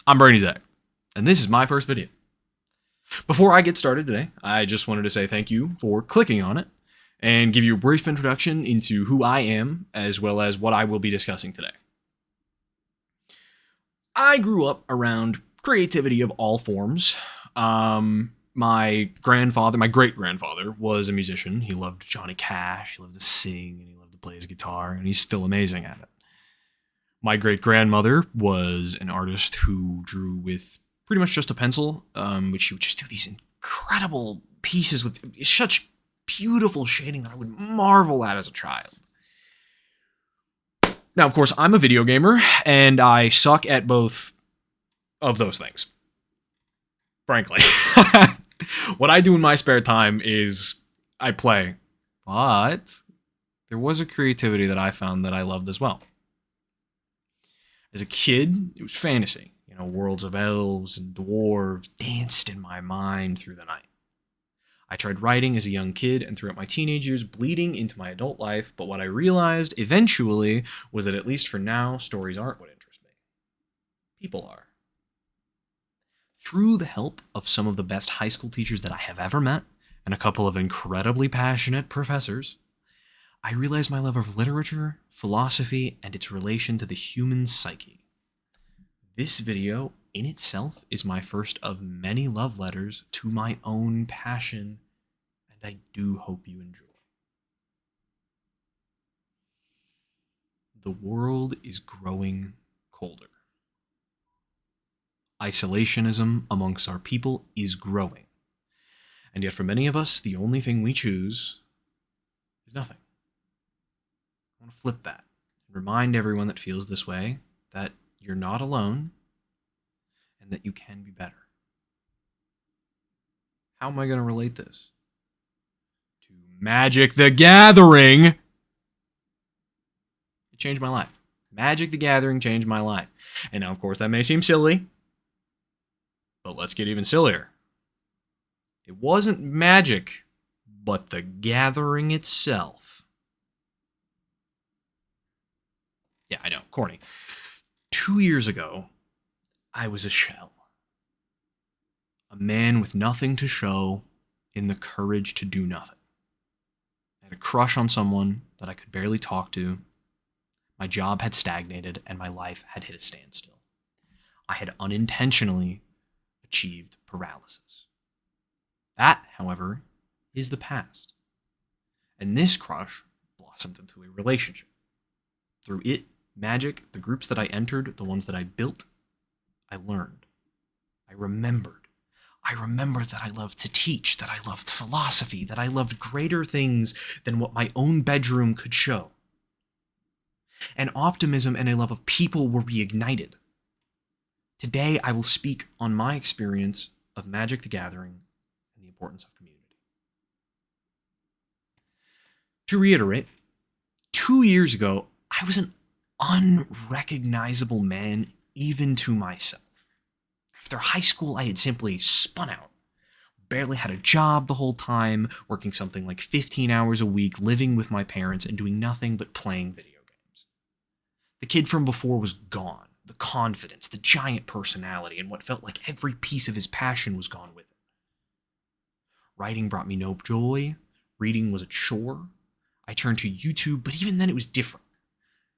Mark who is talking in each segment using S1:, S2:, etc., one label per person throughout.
S1: I'm Brainy Zach, and this is my first video. Before I get started today, I just wanted to say thank you for clicking on it and give you a brief introduction into who I am, as well as what I will be discussing today. I grew up around creativity of all forms. My great grandfather, was a musician. He loved Johnny Cash, he loved to sing, and he loved to play his guitar, and he's still amazing at it. My great grandmother was an artist who drew with pretty much just a pencil, which she would just do these incredible pieces with such beautiful shading that I would marvel at as a child. Now, of course, I'm a video gamer, and I suck at both of those things. Frankly. What I do in my spare time is I play. But there was a creativity that I found that I loved as well. As a kid, it was fantasy. Worlds of elves and dwarves danced in my mind through the night. I tried writing as a young kid and throughout my teenage years, bleeding into my adult life, but what I realized eventually was that at least for now, stories aren't what interest me. People are. Through the help of some of the best high school teachers that I have ever met, and a couple of incredibly passionate professors, I realized my love of literature, philosophy, and its relation to the human psyche. This video in itself is my first of many love letters to my own passion, and I do hope you enjoy. The world is growing colder. Isolationism amongst our people is growing. And yet for many of us, the only thing we choose is nothing. I want to flip that and remind everyone that feels this way that you're not alone and that you can be better. How am I going to relate this to Magic the Gathering? It changed my life. Magic the Gathering changed my life. And now, of course, that may seem silly, but let's get even sillier. It wasn't magic, but the gathering itself. Yeah, I know, corny. 2 years ago, I was a shell. A man with nothing to show in the courage to do nothing. I had a crush on someone that I could barely talk to. My job had stagnated and my life had hit a standstill. I had unintentionally achieved paralysis. That, however, is the past. And this crush blossomed into a relationship. Through it, Magic, the groups that I entered, the ones that I built, I learned. I remembered. I remembered that I loved to teach, that I loved philosophy, that I loved greater things than what my own bedroom could show. And optimism and a love of people were reignited. Today, I will speak on my experience of Magic the Gathering and the importance of community. To reiterate, 2 years ago, I was an unrecognizable man even to myself. After high school, I had simply spun out. Barely had a job the whole time, working something like 15 hours a week, living with my parents, and doing nothing but playing video games. The kid from before was gone. The confidence, the giant personality, and what felt like every piece of his passion was gone with it. Writing brought me no joy. Reading was a chore. I turned to YouTube, but even then it was different.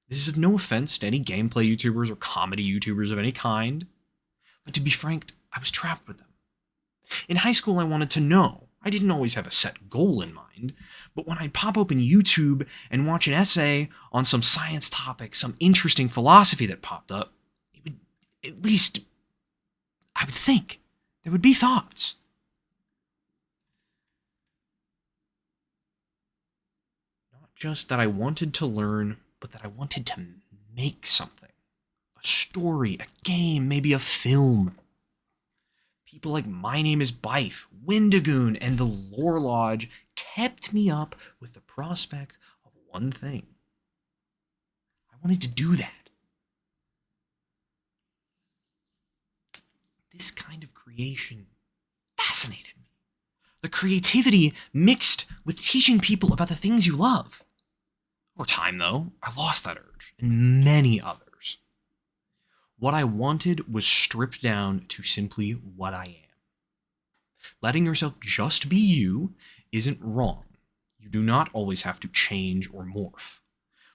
S1: This is of no offense to any gameplay YouTubers or comedy YouTubers of any kind, but to be frank, I was trapped with them. In high school, I wanted to know. I didn't always have a set goal in mind, but when I'd pop open YouTube and watch an essay on some science topic, some interesting philosophy that popped up, it would, at least, I would think, there would be thoughts. Not just that I wanted to learn, but that I wanted to make something. A story, a game, maybe a film. People like My Name is Bife, Windigoon, and the Lore Lodge kept me up with the prospect of one thing. I wanted to do that. This kind of creation fascinated me. The creativity mixed with teaching people about the things you love. Over time, though, I lost that urge, and many others. What I wanted was stripped down to simply what I am. Letting yourself just be you isn't wrong. You do not always have to change or morph.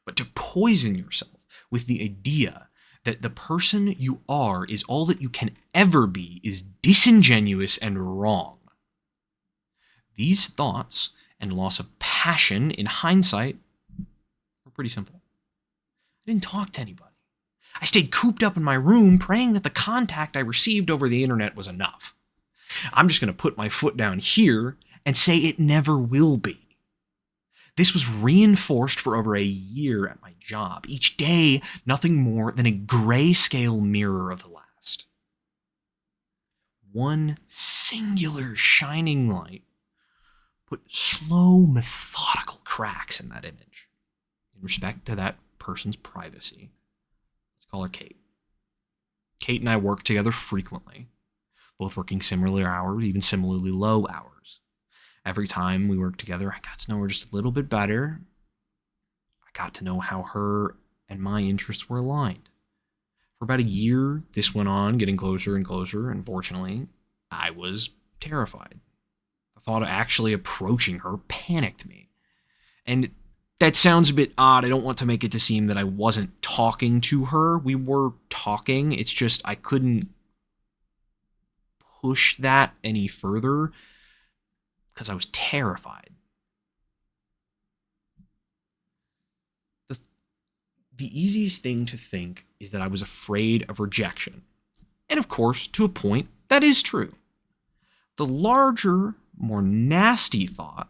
S1: But to poison yourself with the idea that the person you are is all that you can ever be is disingenuous and wrong. These thoughts and loss of passion in hindsight were pretty simple. I didn't talk to anybody. I stayed cooped up in my room praying that the contact I received over the internet was enough. I'm just going to put my foot down here and say it never will be. This was reinforced for over a year at my job, each day nothing more than a grayscale mirror of the last. One singular shining light put slow, methodical cracks in that image, in respect to that person's privacy. Let's call her Kate. Kate and I work together frequently, both working similar hours, even similarly low hours. Every time we worked together, I got to know her just a little bit better. I got to know how her and my interests were aligned. For about a year, this went on, getting closer and closer. Unfortunately, I was terrified. The thought of actually approaching her panicked me. And that sounds a bit odd. I don't want to make it to seem that I wasn't talking to her. We were talking. It's just I couldn't push that any further because I was terrified. The easiest thing to think is that I was afraid of rejection. And of course, to a point, that is true. The larger, more nasty thought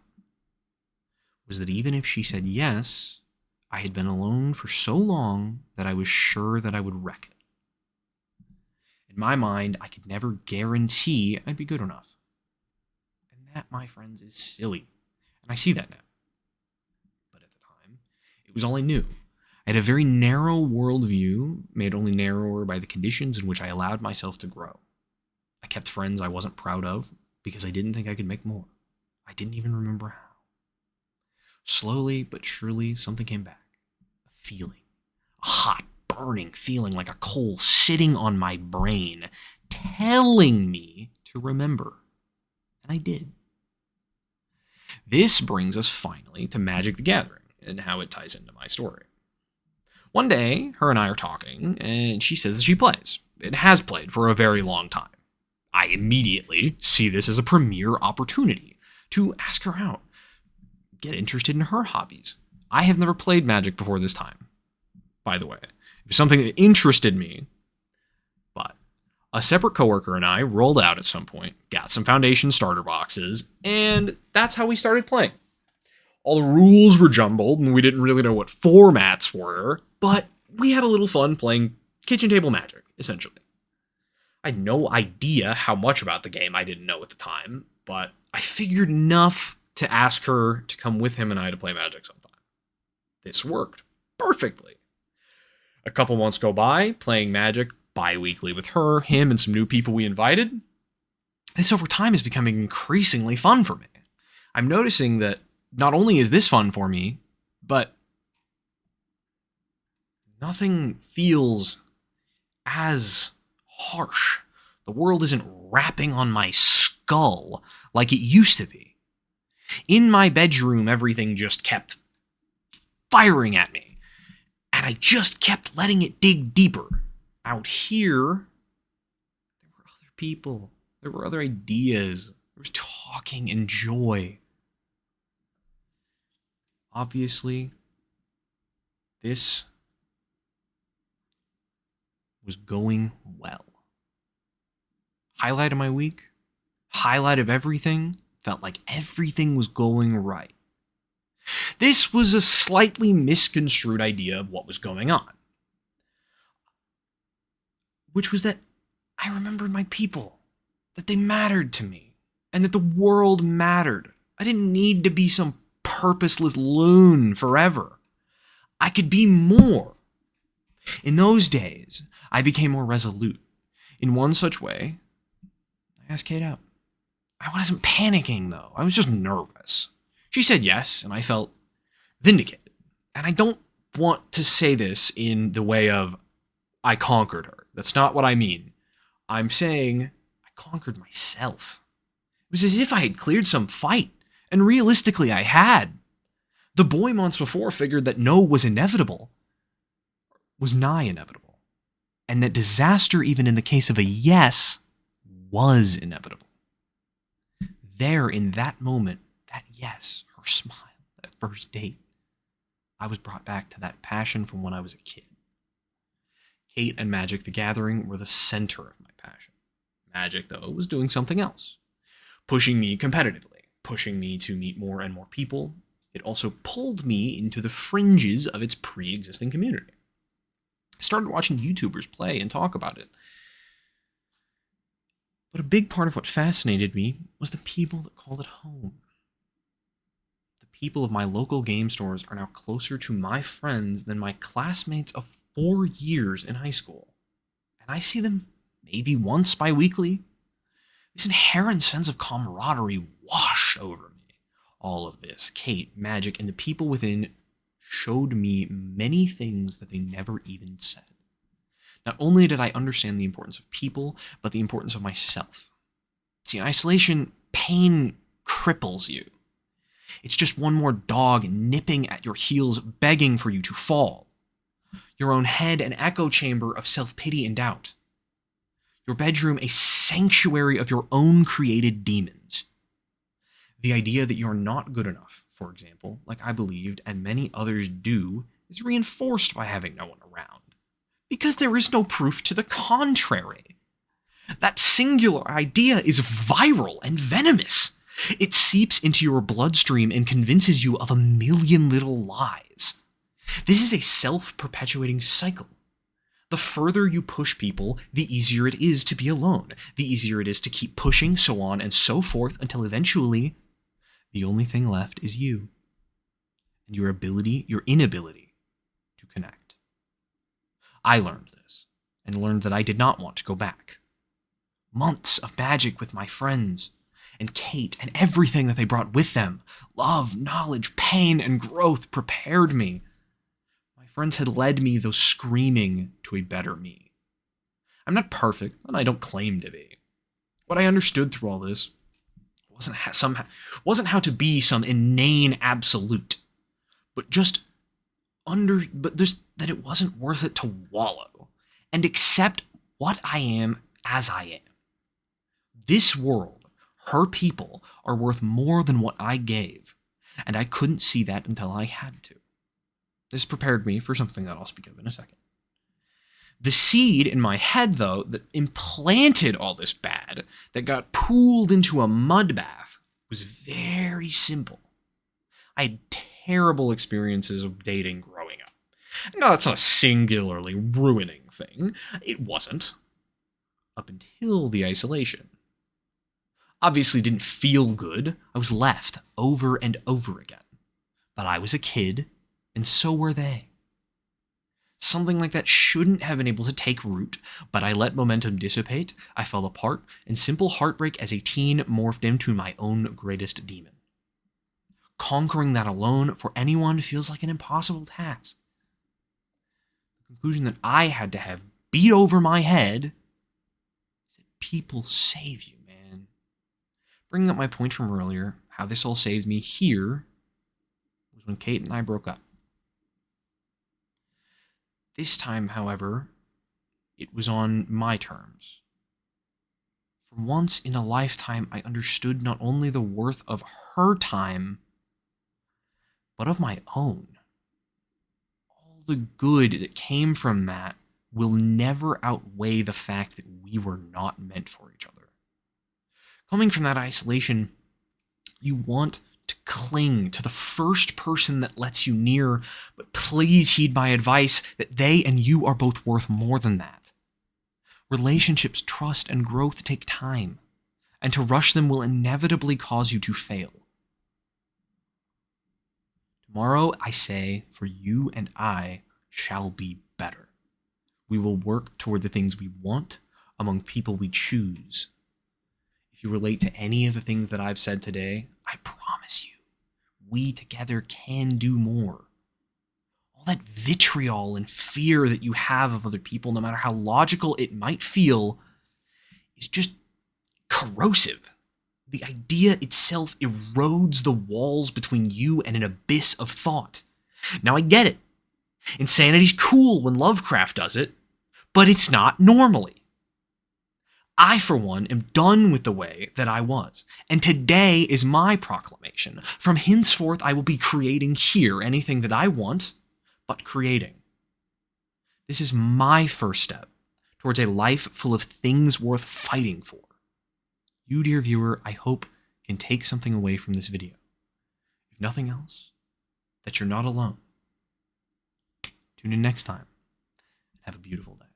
S1: was that even if she said yes, I had been alone for so long that I was sure that I would wreck it. In my mind, I could never guarantee I'd be good enough. And that, my friends, is silly. And I see that now. But at the time, it was all I knew. I had a very narrow worldview, made only narrower by the conditions in which I allowed myself to grow. I kept friends I wasn't proud of because I didn't think I could make more. I didn't even remember how. Slowly but surely, something came back. A feeling. A hot, burning feeling like a coal sitting on my brain, telling me to remember. And I did. This brings us finally to Magic the Gathering and how it ties into my story. One day, her and I are talking, and she says that she plays. It has played for a very long time. I immediately see this as a premier opportunity to ask her out, get interested in her hobbies. I have never played Magic before this time, by the way. It was something that interested me, but a separate coworker and I rolled out at some point, got some Foundation starter boxes, and that's how we started playing. All the rules were jumbled, and we didn't really know what formats were, but we had a little fun playing kitchen table Magic, essentially. I had no idea how much about the game I didn't know at the time, but I figured enough to ask her to come with him and I to play Magic sometime. This worked perfectly. A couple months go by, playing Magic bi-weekly with her, him, and some new people we invited. This over time is becoming increasingly fun for me. I'm noticing that not only is this fun for me, but nothing feels as harsh. The world isn't rapping on my skull like it used to be. In my bedroom, everything just kept firing at me, and I just kept letting it dig deeper. Out here, there were other people. There were other ideas. There was talking and joy. Obviously, this was going well. Highlight of my week, highlight of everything, felt like everything was going right. This was a slightly misconstrued idea of what was going on, which was that I remembered my people, that they mattered to me, and that the world mattered. I didn't need to be some purposeless loon forever. I could be more. In those days, I became more resolute. In one such way, I asked Kate out. I wasn't panicking, though. I was just nervous. She said yes, and I felt vindicated. And I don't want to say this in the way of I conquered her. That's not what I mean. I'm saying I conquered myself. It was as if I had cleared some fight, and realistically I had. The boy months before figured that no was inevitable, was nigh inevitable, and that disaster, even in the case of a yes, was inevitable. There, in that moment, that yes, her smile, that first date, I was brought back to that passion from when I was a kid. Kate and Magic the Gathering were the center of my passion. Magic, though, was doing something else, pushing me competitively, pushing me to meet more and more people. It also pulled me into the fringes of its pre-existing community. I started watching YouTubers play and talk about it. But a big part of what fascinated me was the people that called it home. The people of my local game stores are now closer to my friends than my classmates of 4 years in high school. And I see them maybe once bi-weekly. This inherent sense of camaraderie washed over me. All of this, Kate, Magic, and the people within showed me many things that they never even said. Not only did I understand the importance of people, but the importance of myself. See, in isolation, pain cripples you. It's just one more dog nipping at your heels, begging for you to fall. Your own head an echo chamber of self-pity and doubt. Your bedroom a sanctuary of your own created demons. The idea that you're not good enough, for example, like I believed and many others do, is reinforced by having no one around. Because there is no proof to the contrary. That singular idea is viral and venomous. It seeps into your bloodstream and convinces you of a million little lies. This is a self-perpetuating cycle. The further you push people, the easier it is to be alone. The easier it is to keep pushing, so on and so forth, until eventually, the only thing left is you. And your inability to connect. I learned this, and learned that I did not want to go back. Months of Magic with my friends, and Kate, and everything that they brought with them, love, knowledge, pain, and growth prepared me. My friends had led me, though screaming, to a better me. I'm not perfect, and I don't claim to be. What I understood through all this wasn't how to be some inane absolute, but just that it wasn't worth it to wallow and accept what I am as I am. This world, her people, are worth more than what I gave, and I couldn't see that until I had to. This prepared me for something that I'll speak of in a second. The seed in my head, though, that implanted all this bad, that got pooled into a mud bath, was very simple. I had terrible experiences of dating growing up. No, that's not a singularly ruining thing. It wasn't. Up until the isolation. Obviously didn't feel good. I was left over and over again. But I was a kid, and so were they. Something like that shouldn't have been able to take root, but I let momentum dissipate, I fell apart, and simple heartbreak as a teen morphed into my own greatest demon. Conquering that alone for anyone feels like an impossible task. The conclusion that I had to have beat over my head is that people save you, man. Bringing up my point from earlier, how this all saved me here was when Kate and I broke up. This time, however, it was on my terms. For once in a lifetime, I understood not only the worth of her time, but of my own. All the good that came from that will never outweigh the fact that we were not meant for each other. Coming from that isolation, you want to cling to the first person that lets you near, but please heed my advice that they and you are both worth more than that. Relationships, trust, and growth take time, and to rush them will inevitably cause you to fail. Tomorrow, I say, for you and I shall be better. We will work toward the things we want among people we choose. If you relate to any of the things that I've said today, I promise you, we together can do more. All that vitriol and fear that you have of other people, no matter how logical it might feel, is just corrosive. The idea itself erodes the walls between you and an abyss of thought. Now, I get it. Insanity's cool when Lovecraft does it, but it's not normally. I, for one, am done with the way that I was, and today is my proclamation. From henceforth, I will be creating here anything that I want, but creating. This is my first step towards a life full of things worth fighting for. You, dear viewer, I hope can take something away from this video. If nothing else, that you're not alone. Tune in next time. Have a beautiful day.